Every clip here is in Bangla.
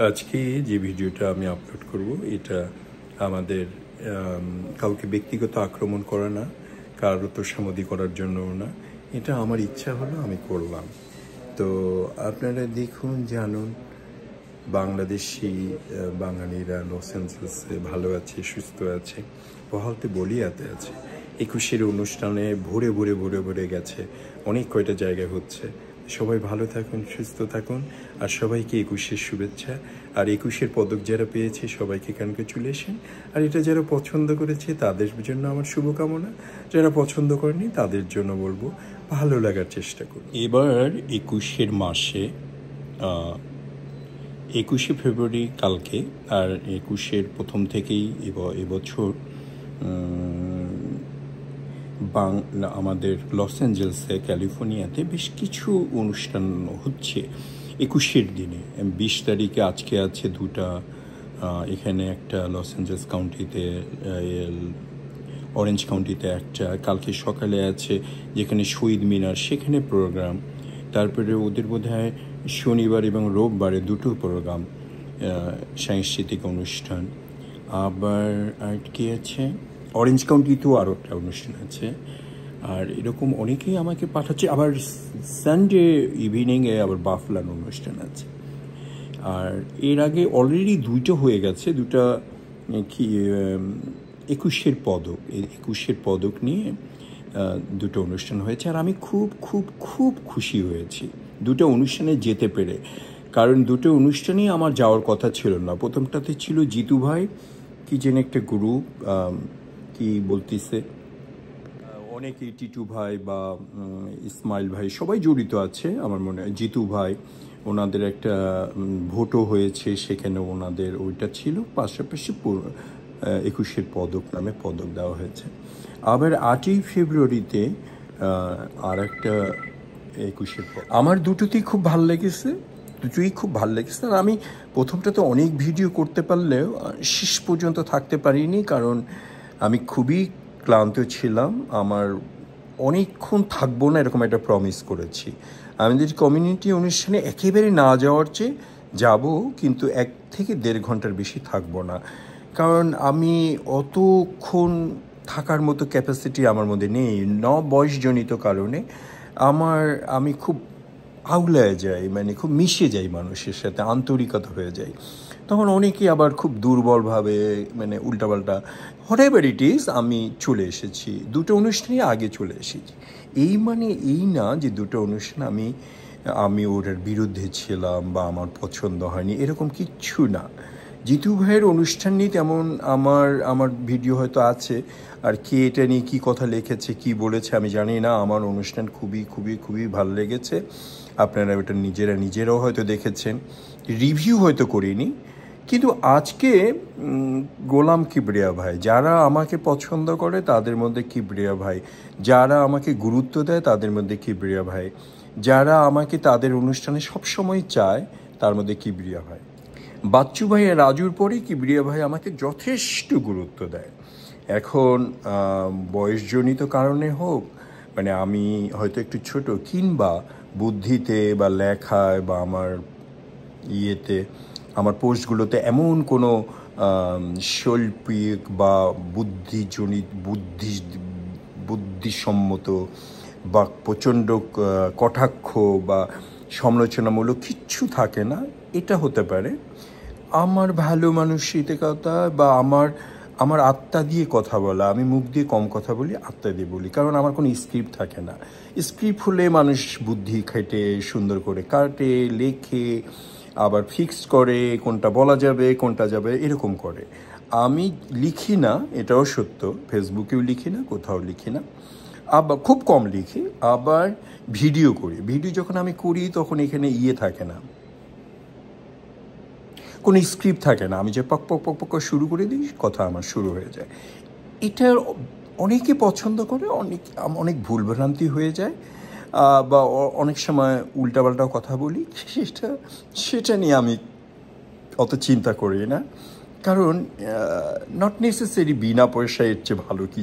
আজকে যে ভিডিওটা আমি আপলোড করব এটা আমাদের কাউকে ব্যক্তিগত আক্রমণ করা না, কারো তোষামোদি করার জন্যও না। এটা আমার ইচ্ছা হলো, আমি করলাম। তো আপনারা দেখুন, জানুন, বাংলাদেশি বাঙালিরা লস অ্যাঞ্জেলেসে ভালো আছে, সুস্থ আছে, বহালতে বলিয়াতে আছে। 21-এর অনুষ্ঠানে ভরে ভরে ভরে ভরে গেছে, অনেক কয়টা জায়গায় হচ্ছে। সবাই ভালো থাকুন, সুস্থ থাকুন, আর সবাইকে 21-এর শুভেচ্ছা। আর 21-এর পদক যারা পেয়েছে সবাইকে কনগ্রাচুলেশন। আর এটা যারা পছন্দ করেছে তাদের জন্য আমার শুভকামনা, যারা পছন্দ করেনি তাদের জন্য বলবো ভালো লাগার চেষ্টা করুন। এবার 21-এর মাসে 21শে ফেব্রুয়ারি কালকে, আর 21-এর প্রথম থেকেই এবছর আমাদের লস অ্যাঞ্জেলসে, ক্যালিফোর্নিয়াতে বেশ কিছু অনুষ্ঠান হচ্ছে 21-এর দিনে। 20 তারিখে আজকে আছে দুটা, এখানে একটা লস অ্যাঞ্জেলস কাউন্টিতে, অরেঞ্জ কাউন্টিতে একটা, কালকে সকালে আছে যেখানে শহীদ মিনার, সেখানে প্রোগ্রাম। তারপরে ওদের বোধহয় শনিবার এবং রোববারে দুটো প্রোগ্রাম, সাংস্কৃতিক অনুষ্ঠান। আবার আর কি আছে, অরেঞ্জ কাউন্টিতেও আরও একটা অনুষ্ঠান আছে। আর এরকম অনেকেই আমাকে পাঠাচ্ছে। আবার সানডে ইভিনিংয়ে আবার বাফলান অনুষ্ঠান আছে। আর এর আগে অলরেডি দুটো হয়ে গেছে, দুটা কি 21-এর পদক, 21-এর পদক নিয়ে দুটো অনুষ্ঠান হয়েছে। আর আমি খুব খুব খুব খুশি হয়েছি দুটো অনুষ্ঠানে যেতে পেরে, কারণ দুটো অনুষ্ঠানেই আমার যাওয়ার কথা ছিল না। প্রথমটাতে ছিল জিতু ভাই, কি যেন একটা গ্রুপ, কি বলতেছে, অনেকেই টিটু ভাই বা ইসমাইল ভাই সবাই জড়িত আছে আমার মনে হয়। জিতু ভাই, ওনাদের একটা ভোটও হয়েছে সেখানে, ওনাদের ওইটা ছিল। পাশাপাশি 21-এর পদক নামে পদক দেওয়া হয়েছে। আবার 8ই ফেব্রুয়ারিতে আর একটা 21-এর পদক। আমার দুটোতেই খুব ভালো লেগেছে, দুটোই খুব ভালো লেগেছে। আর আমি প্রথমটাতে অনেক ভিডিও করতে পারলেও শেষ পর্যন্ত থাকতে পারিনি, কারণ আমি খুবই ক্লান্ত ছিলাম। আমার অনেকক্ষণ থাকবো না এরকম একটা প্রমিস করেছি। আমাদের কমিউনিটি অনুষ্ঠানে একেবারে না যাওয়ার চেয়ে যাব, কিন্তু 1 থেকে 1.5 ঘন্টার বেশি থাকবো না, কারণ আমি অতক্ষণ থাকার মতো ক্যাপাসিটি আমার মধ্যে নেই। বয়সজনিত কারণে আমি খুব আউলায় যাই, মানে খুব মিশে যাই মানুষের সাথে, আন্তরিকতা হয়ে যায়। তখন অনেকেই আবার খুব দুর্বলভাবে, মানে উল্টাপাল্টা, হোয়াটএভার ইট ইজ, আমি চলে এসেছি। দুটো অনুষ্ঠানই আগে চলে এসেছি। এই না যে দুটো অনুষ্ঠান আমি ওটার বিরুদ্ধে ছিলাম বা আমার পছন্দ হয়নি, এরকম কিচ্ছু না। জিতু ভাইয়ের অনুষ্ঠান নিয়ে তেমন আমার ভিডিও হয়তো আছে, আর কে এটা নিয়ে কী কথা লিখেছে, কি বলেছে আমি জানি না। আমার অনুষ্ঠান খুবই খুবই খুবই ভালো লেগেছে। আপনারা ওটা নিজেরাও হয়তো দেখেছেন, রিভিউ হয়তো করিনি। কিন্তু আজকে গোলাম কিবরিয়া ভাই, যারা আমাকে পছন্দ করে তাদের মধ্যে কিবরিয়া ভাই, যারা আমাকে গুরুত্ব দেয় তাদের মধ্যে কিবরিয়া ভাই, যারা আমাকে তাদের অনুষ্ঠানে সবসময় চায় তার মধ্যে কিবরিয়া ভাই। বাচ্চু ভাই আর রাজুর পরে কিবরিয়া ভাই আমাকে যথেষ্ট গুরুত্ব দেয়। এখন বয়সজনিত কারণে হোক, মানে আমি হয়তো একটু ছোট, কিংবা বুদ্ধিতে বা লেখায় বা আমার আমার পোস্টগুলোতে এমন কোনো শৈল্পিক বা বুদ্ধিসম্মত বা প্রচণ্ড কটাক্ষ বা সমালোচনামূলক কিচ্ছু থাকে না। এটা হতে পারে আমার ভালো মানসিকতা বা আমার আত্মা দিয়ে কথা বলা। আমি মুখ দিয়ে কম কথা বলি, আত্মা দিয়ে বলি, কারণ আমার কোনো স্ক্রিপ্ট থাকে না। স্ক্রিপ্ট হলে মানুষ বুদ্ধি খেটে সুন্দর করে কাটে, লেখে, আবার ফিক্স করে কোনটা বলা যাবে কোনটা যাবে, এরকম করে। আমি লিখি না, এটাও সত্য। ফেসবুকেও লিখি না, কোথাও লিখি না, আবার খুব কম লিখি। আবার ভিডিও করি। ভিডিও যখন আমি করি তখন এখানে থাকে না, কোনো স্ক্রিপ্ট থাকে না। আমি যে পক পক পক পক শুরু করে দিই, কথা আমার শুরু হয়ে যায়। এটা অনেকে পছন্দ করে, অনেক ভুলভ্রান্তি হয়ে যায়, বা অনেক সময় উল্টাপাল্টাও কথা বলি। সেটা নিয়ে আমি অত চিন্তা করি না, কারণ নট নেসেসারি বিনা পয়সায় এর চেয়ে ভালো কি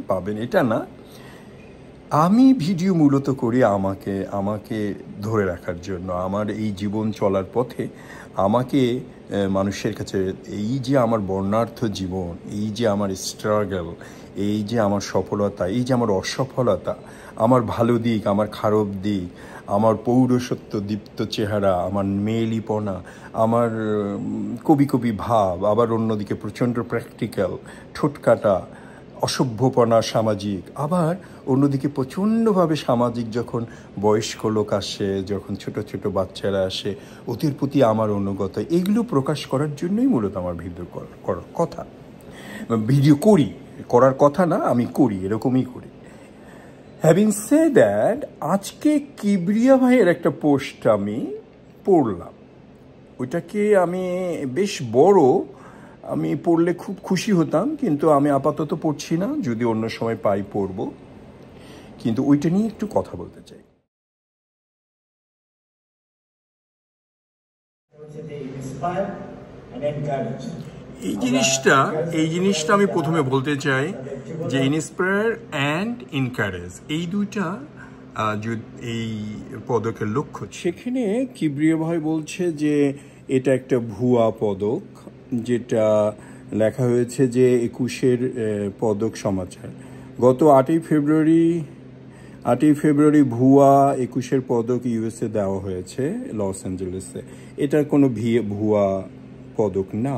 পাবেন এটা না। আমি ভিডিও মূলত করি আমাকে ধরে রাখার জন্য। আমার এই জীবন চলার পথে আমাকে মানুষের কাছে এই যে আমার বর্ণাঢ্য জীবন, এই যে আমার স্ট্রাগল, এই যে আমার সফলতা, এই যে আমার অসফলতা, আমার ভালো দিক, আমার খারাপ দিক, আমার পৌরসত্ব দীপ্ত চেহারা, আমার মেয়েলিপনা, আমার কবি কবি ভাব, আবার অন্যদিকে প্রচণ্ড প্র্যাকটিক্যাল, ঠোঁটকাটা, অসভ্যপনা সামাজিক, আবার অন্যদিকে প্রচণ্ডভাবে সামাজিক যখন বয়স্ক লোক আসে, যখন ছোট ছোট বাচ্চারা আসে, ওদের প্রতি আমার অনুগত, এগুলো প্রকাশ করার জন্যই মূলত আমার ভিডিও করার কথা, ভিডিও করার কথা না, আমি করি, এরকমই করি। হ্যাভিং সে দ্যাট, আজকে কিবরিয়া ভাইয়ের একটা পোস্ট আমি পড়লাম, ওইটাকে আমি বেশ বড়, আমি পড়লে খুব খুশি হতাম, কিন্তু আমি আপাতত পড়ছি না, যদি অন্য সময় পাই পড়ব, কিন্তু ওইটা নিয়ে একটু কথা বলতে চাই। এই জিনিসটা আমি প্রথমে বলতে চাই যে ইন্সপায়ার অ্যান্ড এনকারেজ, এই দুইটা এই পদকের লক্ষ্য। সেখানে কিবরিয়া ভাই বলছে যে এটা একটা ভুয়া পদক, যেটা লেখা হয়েছে যে 21-এর পদক সমাচার, গত 8ই ফেব্রুয়ারি ভুয়া 21-এর পদক ইউএসএ দেওয়া হয়েছে লস অ্যাঞ্জেলেসে। এটা কোনো ভুয়া পদক না,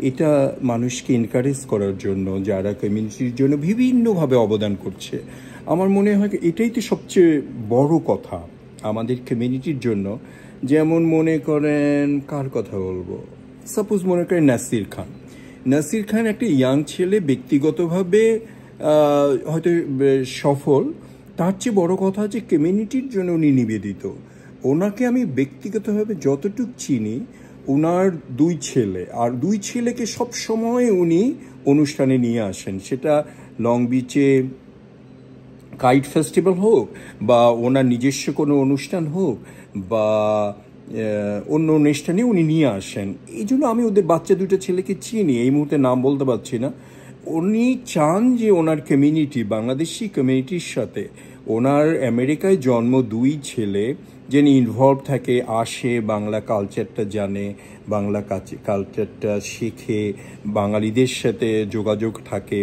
এটা মানুষকে এনকারেজ করার জন্য, যারা কমিউনিটির জন্য বিভিন্নভাবে অবদান করছে। আমার মনে হয় এটাই তো সবচেয়ে বড় কথা আমাদের কমিউনিটির জন্য। যেমন মনে করেন, কার কথা বলবো, সাপোজ মনে করেন নাসির খান একটা ইয়াং ছেলে, ব্যক্তিগতভাবে হয়তো সফল, তার চেয়ে বড় কথা যে কমিউনিটির জন্য উনি নিবেদিত। ওনাকে আমি ব্যক্তিগতভাবে যতটুকু চিনি, ওনার 2 ছেলে, আর 2 ছেলেকে সবসময় উনি অনুষ্ঠানে নিয়ে আসেন, সেটা লং বিচে কাইট ফেস্টিভ্যাল হোক, বা ওনার নিজস্ব কোনো অনুষ্ঠান হোক, বা অন্য অনুষ্ঠানে উনি নিয়ে আসেন। এই জন্য আমি ওদের বাচ্চা 2টা ছেলেকে চিনি, এই মুহূর্তে নাম বলতে পারছি না। উনি চান যে ওনার কমিউনিটি, বাংলাদেশি কমিউনিটির সাথে, ওনার আমেরিকায় জন্ম 2 ছেলে যেন ইনভলভ থাকে, আসে, বাংলা কালচারটা জানে, বাংলা কালচারটা শেখে, বাঙালিদের সাথে যোগাযোগ থাকে।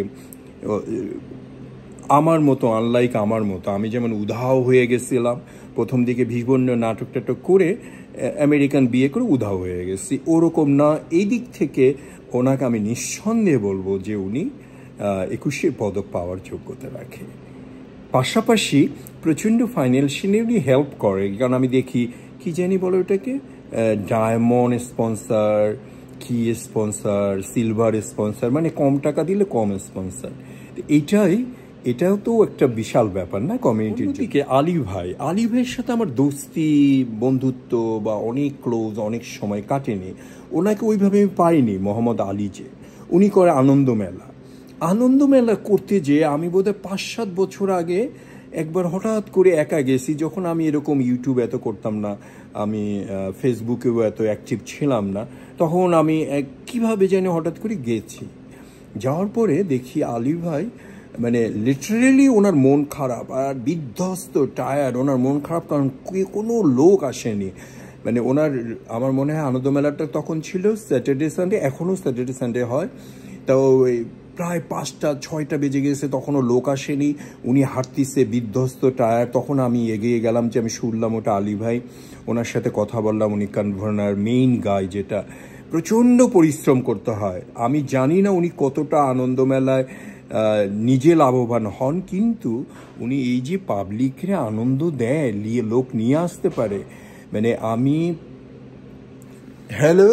আমার মতো, আনলাইক আমার মতো, আমি যেমন উধাও হয়ে গেছিলাম প্রথম দিকে, বিভিন্ন নাটক টাটক করে আমেরিকান বিয়ে করে উধাও হয়ে গেছি, ওরকম না। এই দিক থেকে ওনাকে আমি নিঃসন্দেহে বলবো যে উনি 21-এর পদক পাওয়ার যোগ্যতা রাখে। পাশাপাশি প্রচণ্ড ফাইন্যান্সিয়ালি উনি হেল্প করে, কারণ আমি দেখি, কি জানি বলে ওটাকে, ডায়মন্ড স্পন্সার, কি স্পন্সার, সিলভার স্পন্সার, মানে কম টাকা দিলে কম স্পন্সার। এটাও তো একটা বিশাল ব্যাপার না কমিউনিটির দিকে। আলী ভাইয়ের সাথে আমার দোস্তি, বন্ধুত্ব বা অনেক ক্লোজ, অনেক সময় কাটেনি, ওনাকে ওইভাবে আমি পাইনি। মোহাম্মদ আলী যে উনি করে আনন্দমেলা করতে, যে আমি বোধহয় 5-7 বছর আগে একবার হঠাৎ করে একা গেছি, যখন আমি এরকম ইউটিউব এত করতাম না, আমি ফেসবুকেও এত অ্যাক্টিভ ছিলাম না, তখন আমি কিভাবে জানি হঠাৎ করে গেছি। যাওয়ার পরে দেখি আলী ভাই, মানে লিটারেলি ওনার মন খারাপ, আর বিধ্বস্ত, টায়ার্ড, ওনার মন খারাপ, কারণ কোনো লোক আসেনি। মানে ওনার, আমার মনে হয় আনন্দমেলাটা তখন ছিল স্যাটারডে সানডে, এখনও স্যাটারডে সানডে হয়, তো প্রায় 5টা-6টা বেজে গেছে, তখনও লোক আসেনি, উনি হাঁটতেছে বিধ্বস্ত, টায়ার। তখন আমি এগিয়ে গেলাম, যে আমি শুনলাম ওটা আলী ভাই, ওনার সাথে কথা বললাম। উনি কনভার্নার, মেইন গাই, যেটা প্রচণ্ড পরিশ্রম করতে হয়। আমি জানি না উনি কতটা আনন্দমেলায় নিজে লাভবান হন, কিন্তু উনি এই যে পাবলিকরে আনন্দ দেয়, লোক নিয়ে আসতে পারে, মানে আমি হ্যালো,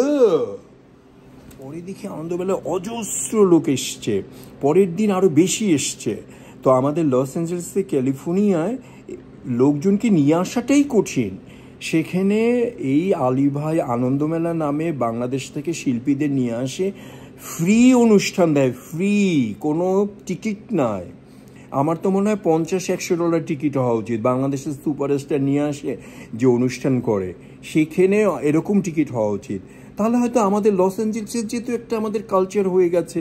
পরে দেখি আনন্দবেলায় অজস্র লোক এসছে, পরের দিন আরও বেশি এসছে। তো আমাদের লস অ্যাঞ্জেলেসে, ক্যালিফোর্নিয়ায় লোকজনকে নিয়ে আসাটাই কঠিন। সেখানে এই আলী ভাই আনন্দমেলা নামে বাংলাদেশ থেকে শিল্পীদের নিয়ে আসে, ফ্রি অনুষ্ঠান দেয়, ফ্রি, কোনো টিকিট নাই। আমার তো মনে হয় $50-100 টিকিট হওয়া উচিত। বাংলাদেশের সুপারস্টার নিয়ে আসে যে অনুষ্ঠান করে, সেখানে এরকম টিকিট হওয়া উচিত। তাহলে হয়তো আমাদের লস অ্যাঞ্জেলেসের যেহেতু একটা আমাদের কালচার হয়ে গেছে,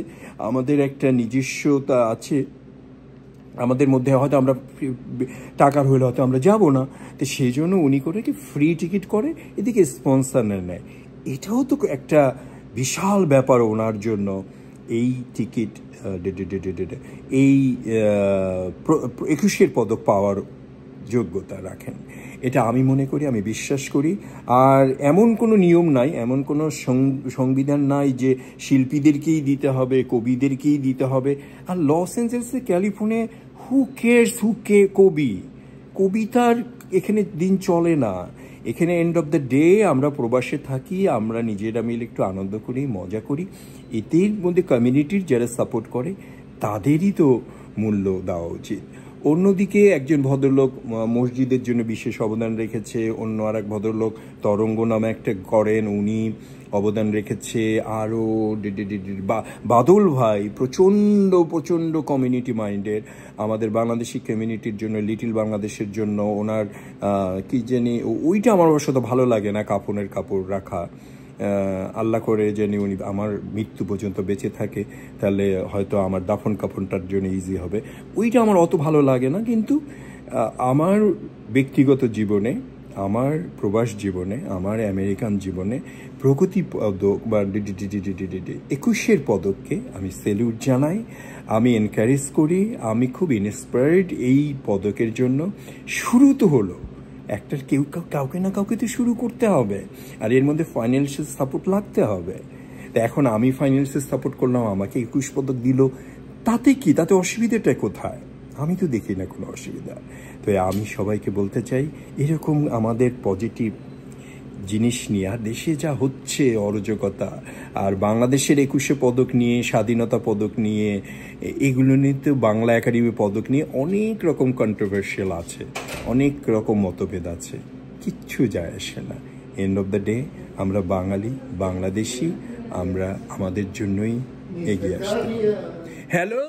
আমাদের একটা নিজস্বতা আছে আমাদের মধ্যে, হয়তো আমরা টাকার হলে হয়তো আমরা যাব না। তো সেই জন্য উনি করে কি ফ্রি টিকিট করে, এদিকে স্পন্সার নেয়। এটাও তো একটা বিশাল ব্যাপার ওনার জন্য। এই টিকিট এই 21 পদক পাওয়ার যোগ্যতা রাখেন, এটা আমি মনে করি, আমি বিশ্বাস করি। আর এমন কোনো নিয়ম নাই, এমন কোনো সংবিধান নাই যে শিল্পীদেরকেই দিতে হবে, কবিদেরকেই দিতে হবে। আর লস অ্যাঞ্জেলেসে ক্যালিফোর্নিয়া হু কেয়ারস কবিতার এখানে দিন চলে না। এখানে এন্ড অফ দ্য ডে আমরা প্রবাসে থাকি, আমরা নিজেরা মিলে একটু আনন্দ করি, মজা করি। এদের মধ্যে কমিউনিটির যারা সাপোর্ট করে তাদেরই তো মূল্য দেওয়া উচিত। অন্যদিকে একজন ভদ্রলোক মসজিদের জন্য বিশেষ অবদান রেখেছে, অন্য আর এক ভদ্রলোক তরঙ্গ নামে একটা করেন, উনি অবদান রেখেছে। আরও বাদল ভাই প্রচণ্ড কমিউনিটি মাইন্ডের, আমাদের বাংলাদেশি কমিউনিটির জন্য, লিটল বাংলাদেশের জন্য ওনার কি জানি ওইটা আমার অবশ্য ভালো লাগে না, কাফনের কাপড় রাখা। আল্লাহ করে যেন উনি আমার মৃত্যু পর্যন্ত বেঁচে থাকে, তাহলে হয়তো আমার দাফন কাফনটার জন্য ইজি হবে। ওইটা আমার অত ভালো লাগে না। কিন্তু আমার ব্যক্তিগত জীবনে, আমার প্রবাস জীবনে, আমার আমেরিকান জীবনে প্রগতি পদক বা 21 পদককে আমি স্যালুট জানাই, আমি এনকারেজ করি, আমি খুব ইন্সপায়ার্ড এই পদকের জন্য। শুরু তো হলো, একটা কাউকে না কাউকে তো শুরু করতে হবে, আর এর মধ্যে ফাইন্যান্সিয়াল সাপোর্ট লাগতে হবে। তো এখন আমি ফাইন্যান্সিয়াল সাপোর্ট করলাম, আমাকে 21 পদক দিল, তাতে কি, তাতে অসুবিধাটা কোথায়? আমি তো দেখি না কোনো অসুবিধা। তো আমি সবাইকে বলতে চাই, এরকম আমাদের পজিটিভ জিনিস নিয়ে, আর দেশে যা হচ্ছে অরাজকতা, আর বাংলাদেশের 21 পদক নিয়ে, স্বাধীনতা পদক নিয়ে, এগুলো নিয়ে তো বাংলা একাডেমি পদক নিয়ে অনেক রকম কন্ট্রোভার্সিয়াল আছে, অনেক রকম মতভেদ আছে, কিচ্ছু যায় আসে না। এন্ড অফ দ্য ডে আমরা বাঙালি, বাংলাদেশি, আমরা আমাদের জন্যই এগিয়ে আসতে। হ্যালো।